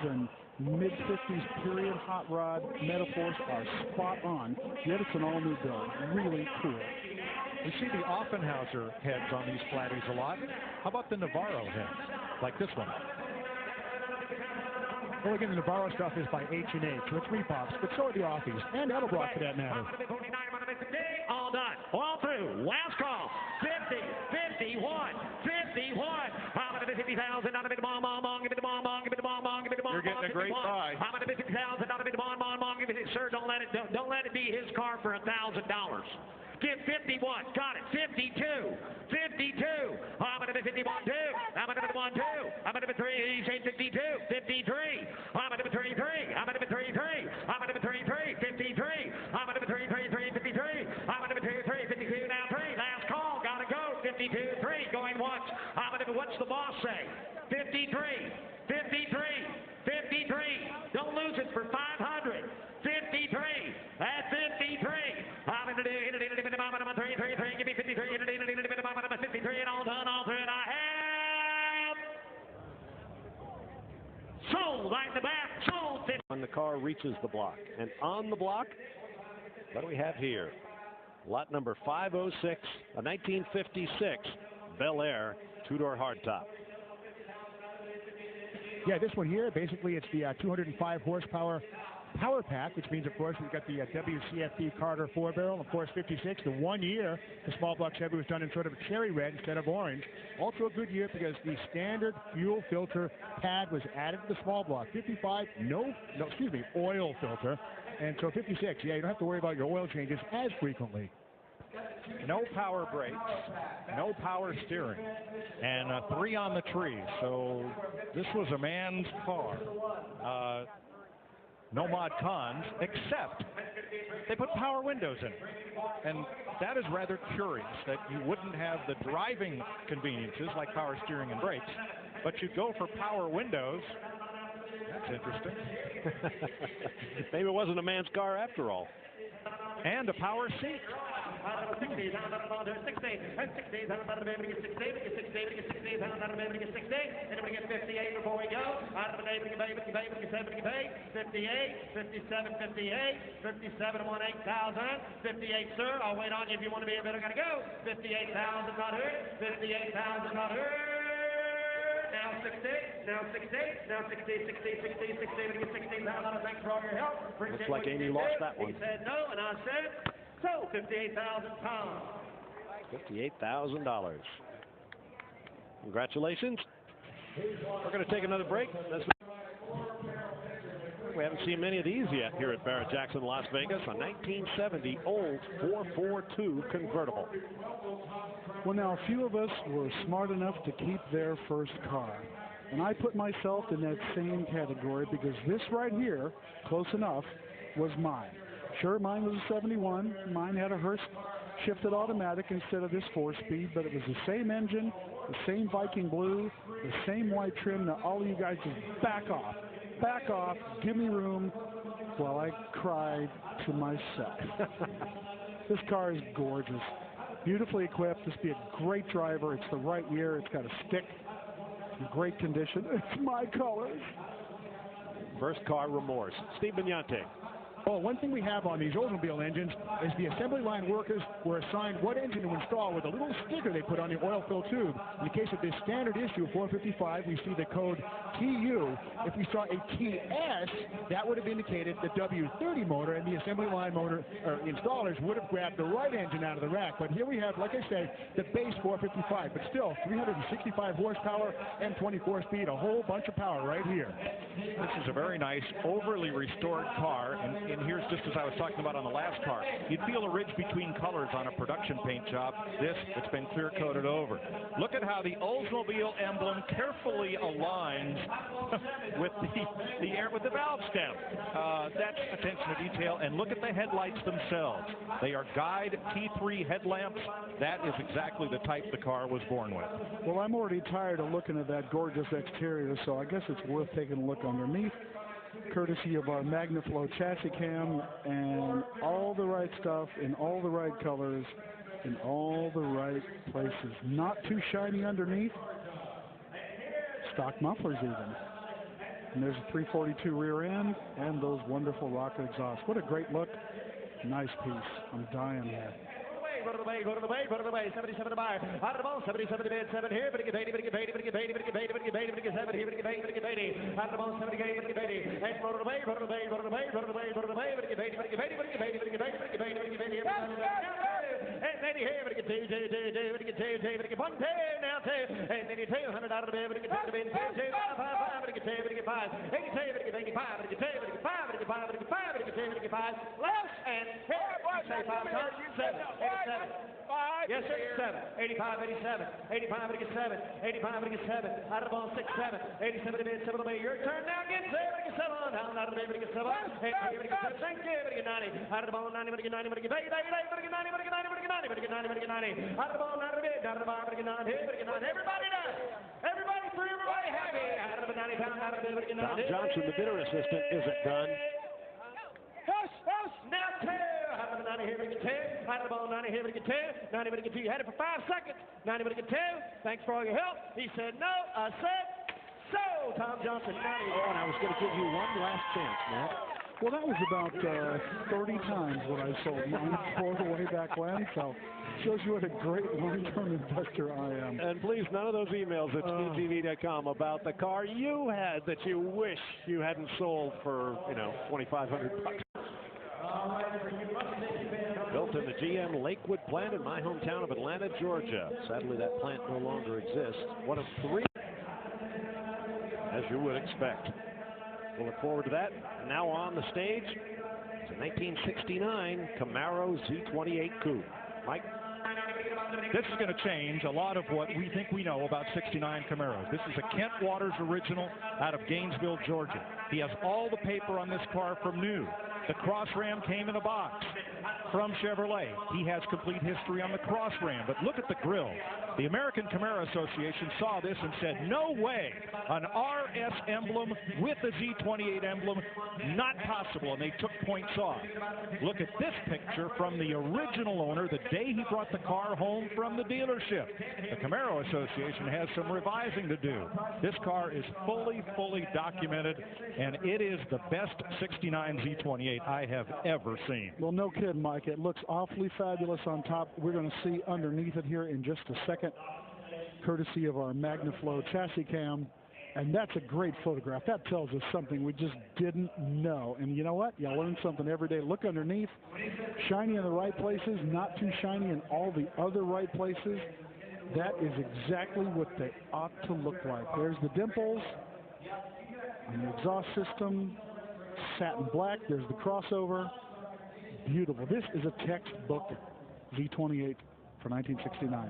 and mid-50s period hot rod metaphors are spot on, yet it's an all-new build. Really cool. We see the Offenhauser heads on these flatties a lot. How about the Navarro heads, like this one? Well, again, the Navarro stuff is by H&H, so it's Repops, but so are the Offies, and Edelbrock for that matter. All done, all through, last call, 50, 51, 51. How about the 50,000, not a bit more, give it the ball, give it the ball, give it the ball. You're getting a great buy. How about the 50,000, not a bit more, give it, sir, don't let it be his car for $1,000. Give 51, got it, 52, 52. How about the 51, 2? How about the 1, 2? How about the 3? He's saying 52, 53. How about the 33? How about the 33? How about the 33? 53. How about the 33? 53. How about the 33? 52. Now 3. Last call, gotta go. 52, 3. Going once. How about what's the boss say? 53, 53, 53. Don't lose it for 500. 53. That's 53. I'm going to do it. Give me 53. 53 and all done, all through it. I have sold right in the back. Sold. When the car reaches the block. And on the block, what do we have here? Lot number 506, a 1956 Bel Air two-door hardtop. Yeah, this one here, basically it's the 205 horsepower power pack, which means, of course, we've got the WCFP Carter 4-barrel, of course, 56. The 1 year, the small block Chevy was done in sort of a cherry red instead of orange. Also a good year because the standard fuel filter pad was added to the small block. 55, oil filter. And so 56, yeah, you don't have to worry about your oil changes as frequently. No power brakes, no power steering, and a 3 on the tree. So this was a man's car. No mod cons, except they put power windows in it. And that is rather curious, that you wouldn't have the driving conveniences like power steering and brakes, but you'd go for power windows. That's interesting. Maybe it wasn't a man's car after all. And a power seat. 60, 60, 60, 60, 60, 60, 60, 58 before we go. 58, 57, 58, 57, 8,000. 58, sir. I'll wait on you if you want to be a bidder. Gotta go. 58,000 not hurt. 58,000 not hurt. Now 60, now 60, now 60, 60, 60, 60, 60,000. Thanks for all your help. Looks like Amy lost that one. He said no, and I said so. 58,000 pounds. $58,000. Congratulations. We're going to take another break. We haven't seen many of these yet here at Barrett Jackson, Las Vegas. A 1970 old 442 convertible. Well, now, a few of us were smart enough to keep their first car. And I put myself in that same category because this right here, close enough, was mine. Sure, mine was a 71. Mine had a Hurst shifted automatic instead of this 4-speed, but it was the same engine, the same Viking blue, the same white trim. Now, all of you guys just back off. Back off, give me room while I cry to myself. This car is gorgeous. Beautifully equipped. This will be a great driver. It's the right year. It's got a stick. In great condition. It's my colors. First car remorse. Steve Bignante. Oh, one thing we have on these automobile engines is the assembly line workers were assigned what engine to install with a little sticker they put on the oil fill tube. In the case of this standard issue 455, we see the code TU. If we saw a TS, that would have indicated the W30 motor, and the assembly line motor installers would have grabbed the right engine out of the rack. But here we have, like I say, the base 455, but still 365 horsepower and 24 speed, a whole bunch of power right here. This is a very nice, overly restored car, and here's just as I was talking about on the last car. You'd feel a ridge between colors on a production paint job. This, it's been clear-coated over. Look at how the Oldsmobile emblem carefully aligns with the valve stem. That's attention to detail. And look at the headlights themselves. They are guide T3 headlamps. That is exactly the type the car was born with. Well, I'm already tired of looking at that gorgeous exterior, so I guess it's worth taking a look underneath, courtesy of our MagnaFlow chassis cam, and all the right stuff in all the right colors in all the right places. Not too shiny underneath. Stock mufflers even. And there's a 342 rear end and those wonderful rocket exhausts. What a great look. Nice piece. I'm dying here. Go to the way, 77 to buy. Out of the ball, 77 to bid, 7 here, but it get 80, but it get 80, but it get 80, but it get 80, but it get 80, but it get 7 here, but it get 80, but it get 80. Out of the ball, 70 game, but it get 80. And go to the way, go to the way, go to the way, go to the way, go to the way, but it get 80, but it get 80, but it get 80, but it get 80, but it get 80, but it get 80, and 80 here, but it get 2, but it get 2, but it get 1, 2, now 2, and then you 200 out of the bid, but it get 2, but it get 2, 5, but it get 2, but it get 5, 82, but it get 85, but it get 2, but it get 5, but it get 5, but it get 5, but it get 2, but it get 5, left, and here, say 5 times, 7, 87. Yes, sir, 7, 85, 87, 85, but it gets 7, 85, but it gets 7, out of the ball, 6, 7, 87 to mid, 7 to mid, your turn now, get 7, but it gets 7, down, out of the mid, but it gets 7, 8, but it gets 7, thank you, but it gets 90, out of the ball, 90, but it get 90, but it get 80, 80, but it get 90, but it get 90, but it get 90, but it get 90, but it get 90, out of the ball, out of the mid, out of the ball, but it get 90, but it get 90, everybody done, everybody free, everybody happy, out of the 90 pound, out of the mid, but it get 90. Tom Johnson, the bidder assistant, isn't done. Now 2, out of the 90 here, but it get 2, out of the ball, 90 here, but it get 2, 90, but it get 2, you had it for 5 seconds, 90, but it get 2, thanks for all your help. He said no, I said so, Tom Johnson, 90. Oh, and I was going to give you one last chance, Matt. Well, that was about 30 times what I sold mine for way back when, so shows you what a great long-term investor I am. And please, none of those emails at speedtv.com about the car you had that you wish you hadn't sold for, $2,500. Built in the GM Lakewood plant in my hometown of Atlanta, Georgia. Sadly, that plant no longer exists. One of 3, as you would expect. We'll look forward to that. Now on the stage, it's a 1969 Camaro Z28 Coupe. Mike? This is going to change a lot of what we think we know about 69 Camaros. This is a Kent Waters original out of Gainesville, Georgia. He has all the paper on this car from new. The cross ram came in a box from Chevrolet. He has complete history on the cross ram, but look at the grill. The American Camaro Association saw this and said, no way, an RS emblem with a Z28 emblem, not possible, and they took points off. Look at this picture from the original owner the day he brought the car home from the dealership. The Camaro Association has some revising to do. This car is fully documented, and it is the best 69 Z28 I have ever seen. Well, no kidding, Mike. It looks awfully fabulous on top. We're going to see underneath it here in just a second, courtesy of our MagnaFlow chassis cam. And that's a great photograph. That tells us something we just didn't know. And you know what? You learn something every day. Look underneath. Shiny in the right places, not too shiny in all the other right places. That is exactly what they ought to look like. There's the dimples on the exhaust system. Satin black. There's the crossover. Beautiful. This is a textbook Z28 for 1969.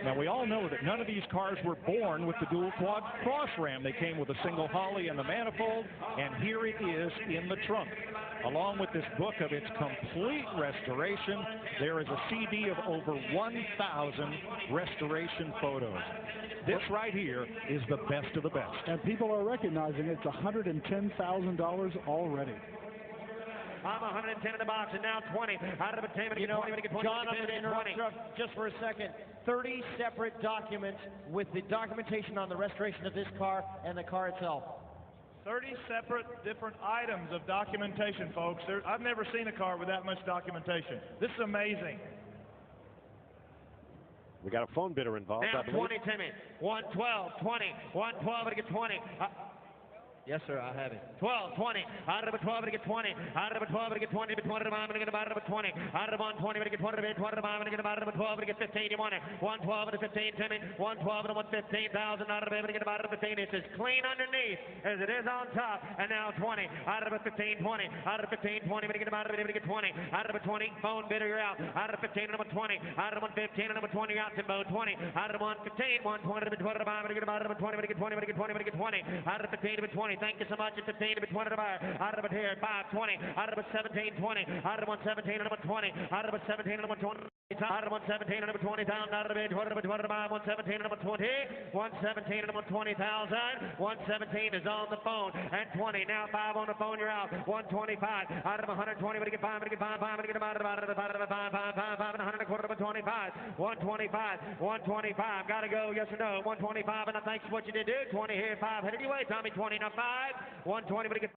Now, we all know that none of these cars were born with the dual quad cross ram. They came with a single Holly and the manifold, and here it is in the trunk. Along with this book of its complete restoration, there is a CD of over 1,000 restoration photos. This right here is the best of the best. And people are recognizing it's $110,000 already. I'm 110 in the box, and now 20. Out of the 10, John, I'm going to interrupt just for a second. 30 separate documents with the documentation on the restoration of this car and the car itself. 30 separate different items of documentation, folks. I've never seen a car with that much documentation. This is amazing. We got a phone bidder involved, now I believe. 20, Timmy. 112, 20, 112, and it gets 20. Yes, sir, I have it. 12, 20, out of the 12, and it gets 20, out of the 12, and it gets 20, but 20 to the 5, and it gets out of the 20, out of the 120, and it gets 20 to the 20 to the 5, and it gets out of the 12, and it gets 15, you want it. 112 and a 15, Timmy, 112 and a 115,000 out of the 5, and it gets out of the 15. It's as clean underneath as it is on top, and now 20, out of the 15, 20, out of the 15, 20, but it gets out of the 20, out of the 20, phone bidder, you're out, out of the 15 and a 20, out of the 115 and a 20, you're out, Timbo, 20, out of the 115, 120 to the 20 to the 5, and it gets out of the 20, but it gets 20, but it gets 20, but it gets 20, out of the 15 to the 20, thank you so much. 15 to 20 to buy, out of it here, 5, 20, out of it 17, 20, out of it 117 and 120, out of it 17 and 120. Out of 117 and number 20,000 out of the bid, 117 and number 20, 117 and number 20,000, 117 is on the phone, and 20, now 5 on the phone, you're out, 125, out of 120, but to get 5, but to get 5, 5, but to get about 5, 5, 5, and 100, a quarter of a 25, 125, 125, gotta go, yes or no, 125, and I thanks for what you did do, 20 here, 5 headed your way, Tommy, 20, now 5, 120, but to get